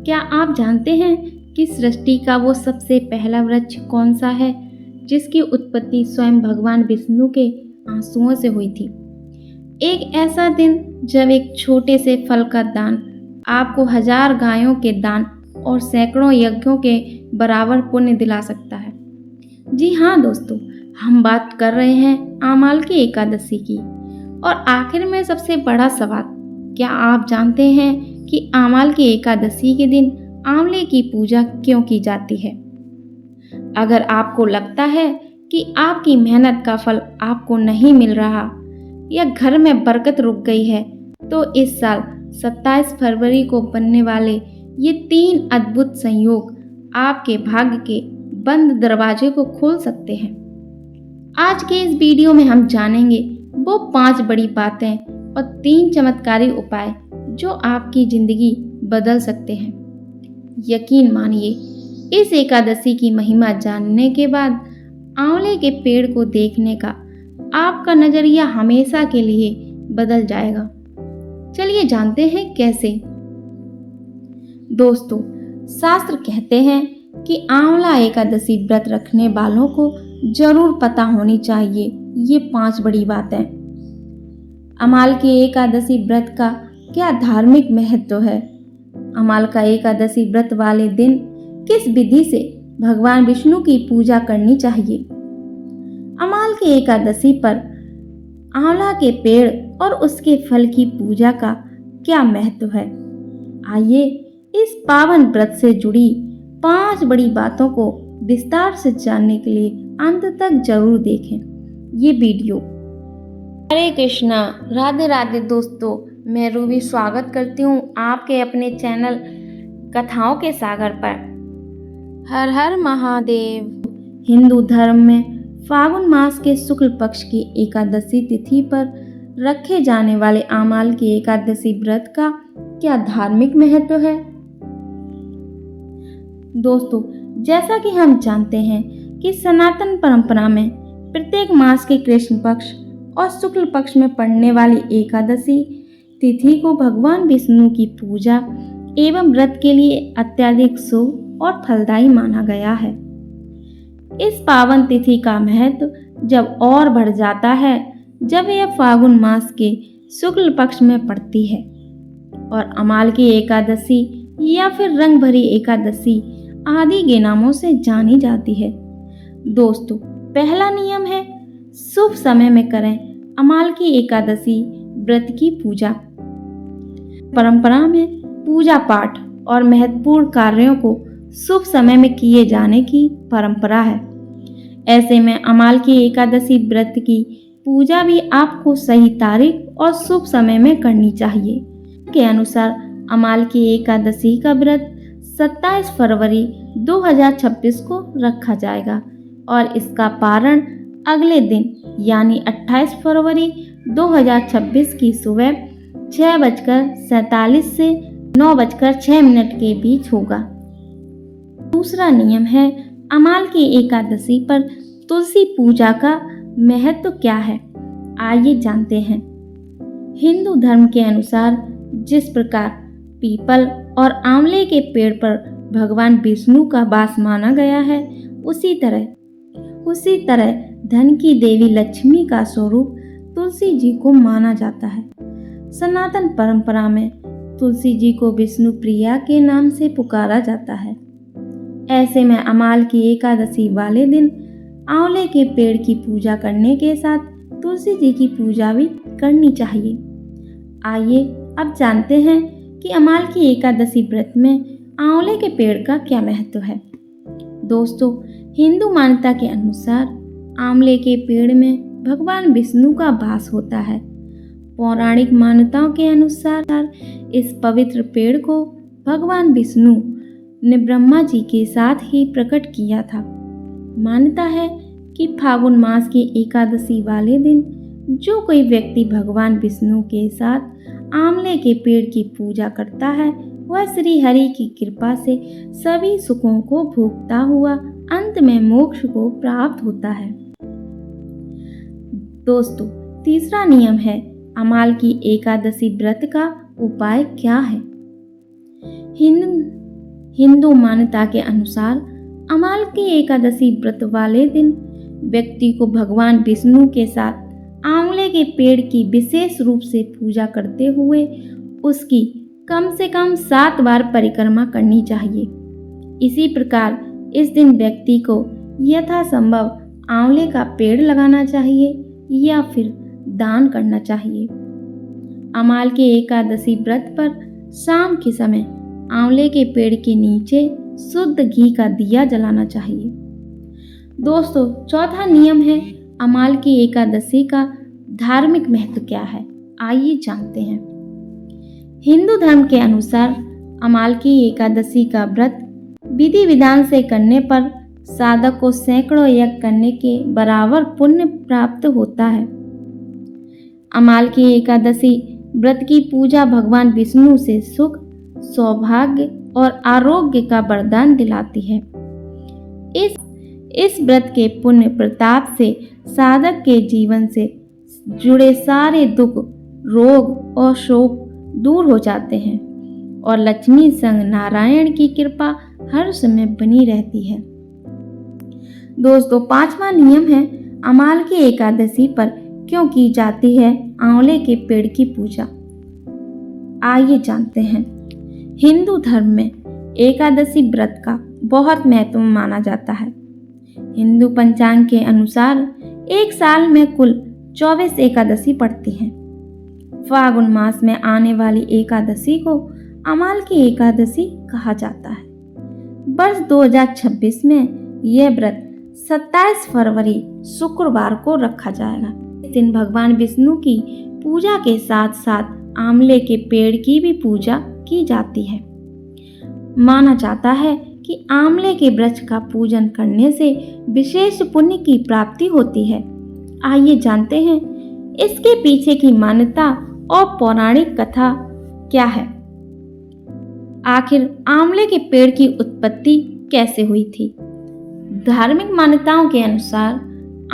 क्या आप जानते हैं कि सृष्टि का वो सबसे पहला वृक्ष कौन सा है जिसकी उत्पत्ति स्वयं भगवान विष्णु के आंसुओं से हुई थी? एक ऐसा दिन जब एक छोटे से फल का दान आपको 1000 गायों के दान और सैकड़ों यज्ञों के बराबर पुण्य दिला सकता है। जी हाँ दोस्तों, हम बात कर रहे हैं आमाल की एकादशी की। और आखिर में सबसे बड़ा सवाल, क्या आप जानते हैं कि आमाल की एकादशी के दिन आंवले की पूजा क्यों की जाती है? अगर आपको लगता है कि आपकी मेहनत का फल आपको नहीं मिल रहा या घर में बरकत रुक गई है, तो इस साल 27 फरवरी को बनने वाले ये 3 अद्भुत संयोग आपके भाग्य के बंद दरवाजे को खोल सकते हैं। आज के इस वीडियो में हम जानेंगे वो 5 बड़ी बातें और 3 चमत्कारी उपाय जो आपकी जिंदगी बदल सकते हैं। यकीन मानिए, इस एकादशी की महिमा जानने के बाद आंवले के पेड़ को देखने का आपका नजरिया हमेशा के लिए बदल जाएगा। चलिए जानते हैं कैसे। दोस्तों, शास्त्र कहते हैं कि आंवला एकादशी व्रत रखने वालों को जरूर पता होनी चाहिए ये 5 बड़ी बातें। आमाल की एकादशी व्रत का क्या धार्मिक महत्व है? आमाल का एकादशी व्रत वाले दिन किस विधि से भगवान विष्णु की पूजा करनी चाहिए? आमाल की एकादशी पर आंवला के पेड़ और उसके फल की पूजा का क्या महत्व है? आइए इस पावन व्रत से जुड़ी 5 बड़ी बातों को विस्तार से जानने के लिए अंत तक जरूर देखें ये वीडियो। हरे कृष्णा, राधे राधे दोस्तों, मैं रूबी स्वागत करती हूँ आपके अपने चैनल कथाओं के सागर पर। हर हर महादेव। हिंदू धर्म में फागुन मास के शुक्ल पक्ष की एकादशी तिथि पर रखे जाने वाले आमाल की एकादशी व्रत का क्या धार्मिक महत्व है? दोस्तों, जैसा कि हम जानते हैं कि सनातन परंपरा में प्रत्येक मास के कृष्ण पक्ष और शुक्ल पक्ष में पड़ने वाली एकादशी तिथि को भगवान विष्णु की पूजा एवं व्रत के लिए अत्यधिक शुभ और फलदायी माना गया है। इस पावन तिथि का महत्व जब और बढ़ जाता है जब यह फागुन मास के शुक्ल पक्ष में पड़ती है और आमाल की एकादशी या फिर रंग भरी एकादशी आदि के नामों से जानी जाती है। दोस्तों, पहला नियम है शुभ समय में करें आमाल की एकादशी व्रत की पूजा। परंपरा में पूजा पाठ और महत्वपूर्ण कार्यों को शुभ समय में किए जाने की परंपरा है। ऐसे में आमाल की एकादशी व्रत की पूजा भी आपको सही तारीख और शुभ समय में करनी चाहिए। के अनुसार आमाल की एकादशी का व्रत 27 फरवरी 2026 को रखा जाएगा और इसका पारण अगले दिन यानी 28 फरवरी 2026 की सुबह 6:47 से 9:06 के बीच होगा। दूसरा नियम है आमाल की एकादशी पर तुलसी पूजा का महत्व क्या है? आइए जानते हैं। हिंदू धर्म के अनुसार जिस प्रकार पीपल और आंवले के पेड़ पर भगवान विष्णु का वास माना गया है, उसी तरह धन की देवी लक्ष्मी का स्वरूप तुलसी जी को माना जाता है। सनातन परंपरा में तुलसी जी को विष्णु प्रिया के नाम से पुकारा जाता है। ऐसे में आमाल की एकादशी वाले दिन आंवले के पेड़ की पूजा करने के साथ तुलसी जी की पूजा भी करनी चाहिए। आइए अब जानते हैं कि आमाल की एकादशी व्रत में आंवले के पेड़ का क्या महत्व है। दोस्तों, हिंदू मान्यता के अनुसार आंवले के पेड़ में भगवान विष्णु का वास होता है। पौराणिक मान्यताओं के अनुसार इस पवित्र पेड़ को भगवान विष्णु ने ब्रह्मा जी के साथ ही प्रकट किया था। मान्यता है कि फागुन मास की एकादशी वाले दिन जो कोई व्यक्ति भगवान विष्णु के साथ आंवले के पेड़ की पूजा करता है, वह श्री हरि की कृपा से सभी सुखों को भोगता हुआ अंत में मोक्ष को प्राप्त होता है। दोस्तों, तीसरा नियम है आमाल की एकादशी व्रत का उपाय क्या है? हिंदू मान्यता के अनुसार अमाल की एकादशी व्रत वाले दिन व्यक्ति को भगवान विष्णु के साथ आंवले के पेड़ की विशेष रूप से पूजा करते हुए उसकी कम से कम 7 बार परिक्रमा करनी चाहिए। इसी प्रकार इस दिन व्यक्ति को यथासंभव आंवले का पेड़ लगाना चाहिए या फिर दान करना चाहिए। अमाल के एकादशी व्रत पर शाम के समय आंवले के पेड़ के नीचे शुद्ध घी का दिया जलाना चाहिए। दोस्तों, चौथा नियम है अमाल की एकादशी का धार्मिक महत्व क्या है, आइए जानते हैं। हिंदू धर्म के अनुसार अमाल की एकादशी का व्रत विधि विधान से करने पर साधक को सैकड़ों यज्ञ करने के बराबर पुण्य प्राप्त होता है। अमाल की एकादशी व्रत की पूजा भगवान विष्णु से सुख, सौभाग्य और आरोग्य का वरदान दिलाती है। इस व्रत के पुण्य प्रताप से साधक के जीवन से जुड़े सारे दुख, रोग और शोक दूर हो जाते हैं और लक्ष्मी संग नारायण की कृपा हर समय बनी रहती है। दोस्तों, 5वां नियम है अमाल की एकादशी पर क्यों की जाती है आंवले के पेड़ की पूजा, आइए जानते हैं। हिंदू धर्म में एकादशी व्रत का बहुत महत्व माना जाता है। हिंदू पंचांग के अनुसार एक साल में कुल 24 एकादशी पड़ती हैं। फागुन मास में आने वाली एकादशी को अमाल की एकादशी कहा जाता है। वर्ष 2026 में यह व्रत 27 फरवरी शुक्रवार को रखा जाएगा। इस दिन भगवान विष्णु की पूजा के साथ साथ आंवले के पेड़ की भी पूजा की जाती है। माना जाता है कि आंवले के वृक्ष का पूजन करने से विशेष पुण्य की प्राप्ति होती है। आइए जानते हैं इसके पीछे की मान्यता और पौराणिक कथा क्या है। आखिर आंवले के पेड़ की उत्पत्ति कैसे हुई थी? धार्मिक मान्यताओं के अनुसार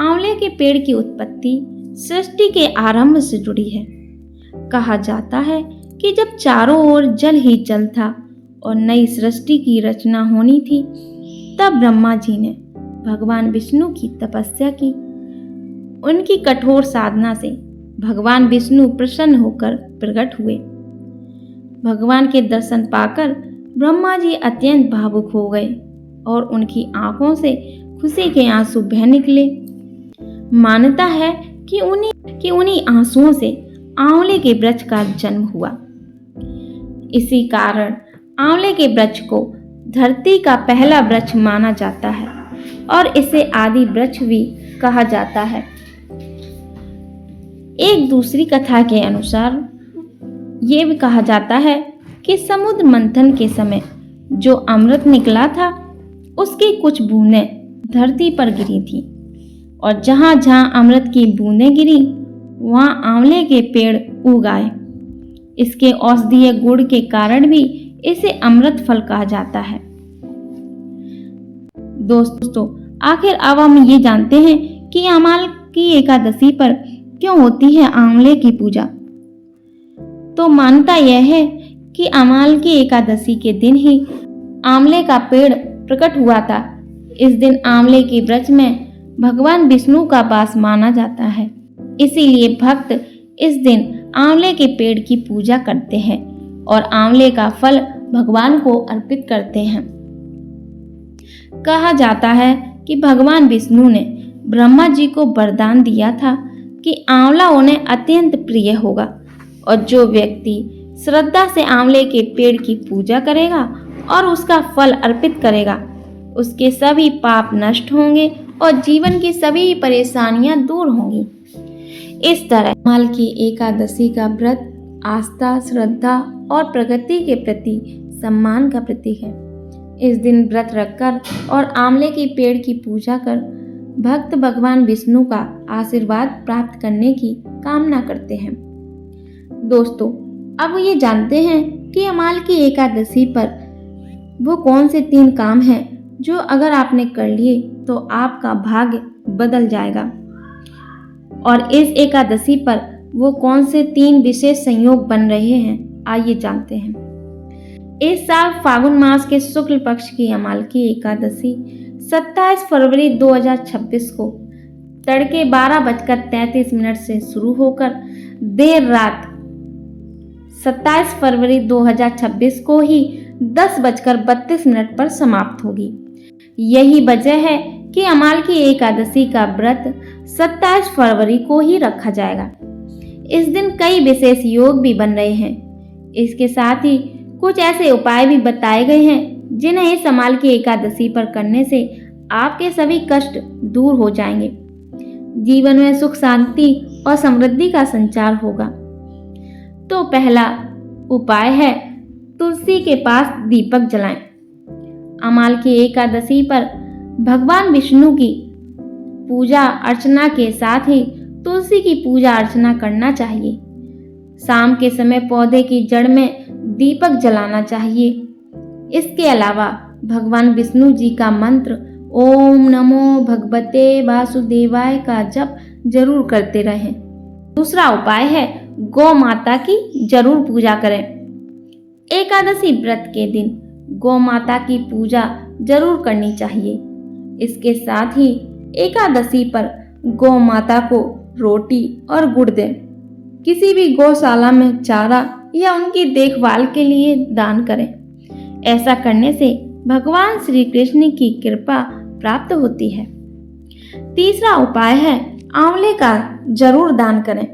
आंवले के पेड़ की उत्पत्ति सृष्टि के आरंभ से जुड़ी है। कहा जाता है कि जब चारों ओर जल ही जल था और नई सृष्टि की रचना होनी थी, तब ब्रह्मा जी ने भगवान विष्णु की तपस्या की। उनकी कठोर साधना से भगवान विष्णु प्रसन्न होकर प्रकट हुए। भगवान के दर्शन पाकर ब्रह्मा जी अत्यंत भावुक हो गए और उनकी आंखों से खुशी के आंसू बह निकले। मान्यता है कि उन्हीं आंसुओं से आंवले के वृक्ष का जन्म हुआ। इसी कारण आंवले के वृक्ष को धरती का पहला वृक्ष माना जाता है और इसे आदि वृक्ष भी कहा जाता है। एक दूसरी कथा के अनुसार ये भी कहा जाता है कि समुद्र मंथन के समय जो अमृत निकला था, उसकी कुछ बूंदें धरती पर गिरी थी और जहां जहां अमृत की बूंदें गिरी वहां आंवले के पेड़ उग आए। इसके औषधीय गुण के कारण भी इसे अमृत फल कहा जाता है। दोस्तों, आखिर अब हम ये जानते हैं कि अमाल की एकादशी पर क्यों होती है आंवले की पूजा। तो मान्यता यह है कि अमाल की एकादशी के दिन ही आंवले का पेड़ प्रकट हुआ था। इस दिन आंवले के वृक्ष में भगवान विष्णु का वास माना जाता है। इसीलिए भक्त इस दिन आंवले के पेड़ की पूजा करते हैं और आंवले का फल भगवान को अर्पित करते हैं। कहा जाता है कि भगवान विष्णु ने ब्रह्मा जी को वरदान दिया था कि आंवला उन्हें अत्यंत प्रिय होगा और जो व्यक्ति श्रद्धा से आंवले के पेड़ की पूजा करेगा और उसका फल अर्पित करेगा, उसके सभी पाप नष्ट होंगे और जीवन की सभी परेशानियां दूर होंगी। इस तरह अमाल की एकादशी का व्रत आस्था, श्रद्धा और प्रकृति के प्रति सम्मान का प्रतीक है। इस दिन व्रत रखकर और आंवले के पेड़ की पूजा कर भक्त भगवान विष्णु का आशीर्वाद प्राप्त करने की कामना करते हैं। दोस्तों, अब ये जानते हैं कि अमाल की एकादशी पर वो कौन से 3 काम हैं जो अगर आपने कर लिए तो आपका भाग्य बदल जाएगा। और इस एकादशी पर वो कौन से 3 विशेष संयोग बन रहे हैं, आइए जानते हैं। इस साल फागुन मास के शुक्ल पक्ष की अमाल की एकादशी 27 फरवरी 2026 को तड़के 12:33 से शुरू होकर देर रात 27 फरवरी 2026 को ही 10:32 पर समाप्त होगी। यही वजह है कि अमाल की एकादशी का व्रत 27 फरवरी को ही रखा जाएगा। इस दिन कई विशेष योग भी बन रहे हैं। इसके साथ ही कुछ ऐसे उपाय भी बताए गए हैं जिन्हें इस अमाल की एकादशी पर करने से आपके सभी कष्ट दूर हो जाएंगे। जीवन में सुख शांति और समृद्धि का संचार होगा। तो पहला उपाय है तुलसी के पास दीपक जलाएं। अमाल की एकादशी पर भगवान विष्णु की पूजा अर्चना के साथ ही तुलसी की पूजा अर्चना करना चाहिए। शाम के समय पौधे की जड़ में दीपक जलाना चाहिए। इसके अलावा भगवान विष्णु जी का मंत्र ओम नमो भगवते वासुदेवाय का जप जरूर करते रहें। दूसरा उपाय है गौ माता की जरूर पूजा करें। एकादशी व्रत के दिन गौ माता की पूजा जरूर करनी चाहिए। इसके साथ ही एकादशी पर गौ माता को रोटी और गुड़ दें। किसी भी गौशाला में चारा या उनकी देखभाल के लिए दान करें। ऐसा करने से भगवान श्री कृष्ण की कृपा प्राप्त होती है। तीसरा उपाय है आंवले का जरूर दान करें।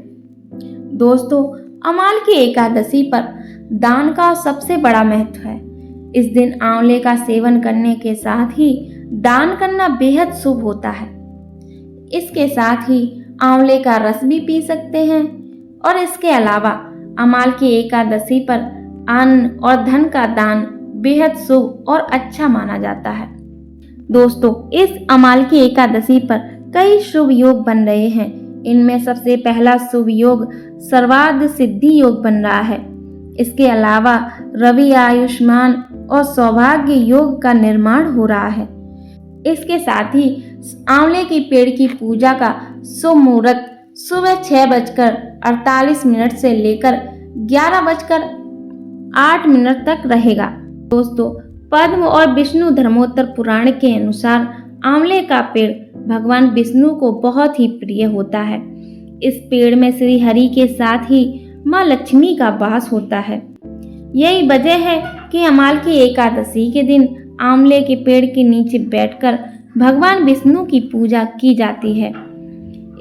दोस्तों, अमाल की एकादशी पर दान का सबसे बड़ा महत्व है। इस दिन आंवले का सेवन करने के साथ ही दान करना बेहद शुभ होता है। इसके साथ ही आंवले का रस भी पी सकते हैं और इसके अलावा अमाल की एकादशी पर अन्न और धन का दान बेहद शुभ और अच्छा माना जाता है। दोस्तों, इस अमाल की एकादशी पर कई शुभ योग बन रहे हैं। इनमें सबसे पहला शुभ योग सर्वार्थ सिद्धि योग बन रहा है। इसके अलावा रवि आयुष्मान और सौभाग्य योग का निर्माण हो रहा है। इसके साथ ही आंवले के पेड़ की पूजा का शुभ मुहूर्त सुबह 6:48 से लेकर 11:08 तक रहेगा। दोस्तों, पद्म और विष्णु धर्मोत्तर पुराण के अनुसार आंवले का पेड़ भगवान विष्णु को बहुत ही प्रिय होता है। इस पेड़ में श्री हरि के साथ ही माँ लक्ष्मी का वास होता है। यही वजह है कि अमाल की एकादशी के दिन आंवले के पेड़ के नीचे बैठकर भगवान विष्णु की पूजा की जाती है।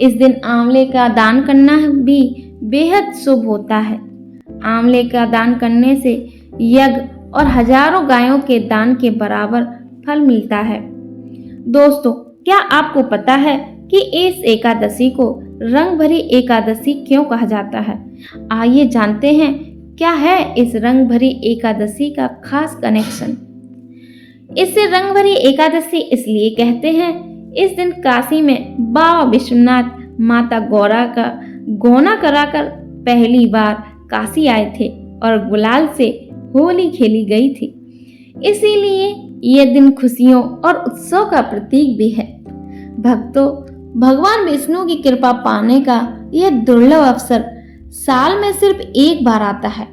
इस दिन आंवले का दान करना भी बेहद शुभ होता है। आंवले का दान करने से यज्ञ और हजारों गायों के दान के बराबर फल मिलता है। दोस्तों, क्या आपको पता है कि इस एकादशी को रंग भरी एकादशी क्यों कहा जाता है? आइए जानते हैं क्या है इस रंग भरी एकादशी का खास कनेक्शन। इसे रंग भरी एकादशी इसलिए कहते हैं, इस दिन काशी में बाबा विश्वनाथ माता गौरा का गौना कराकर पहली बार काशी आए थे और गुलाल से होली खेली गई थी। इसीलिए यह दिन खुशियों और उत्सव का प्रतीक भी है। भक्तों, भगवान विष्णु की कृपा पाने का यह दुर्लभ अवसर साल में सिर्फ एक बार आता है।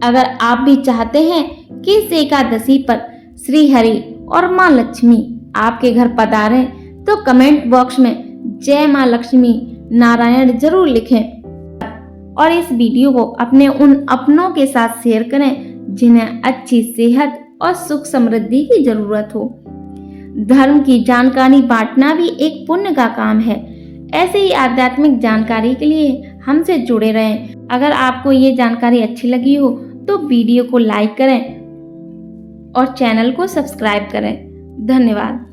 अगर आप भी चाहते हैं कि इस एकादशी पर श्री हरि और माँ लक्ष्मी आपके घर पधारें तो कमेंट बॉक्स में जय माँ लक्ष्मी नारायण जरूर लिखें और इस वीडियो को अपने उन अपनों के साथ शेयर करें जिन्हें अच्छी सेहत और सुख समृद्धि की जरूरत हो। धर्म की जानकारी बांटना भी एक पुण्य का काम है। ऐसे ही आध्यात्मिक जानकारी के लिए हमसे जुड़े रहें। अगर आपको ये जानकारी अच्छी लगी हो तो वीडियो को लाइक करें और चैनल को सब्सक्राइब करें। धन्यवाद।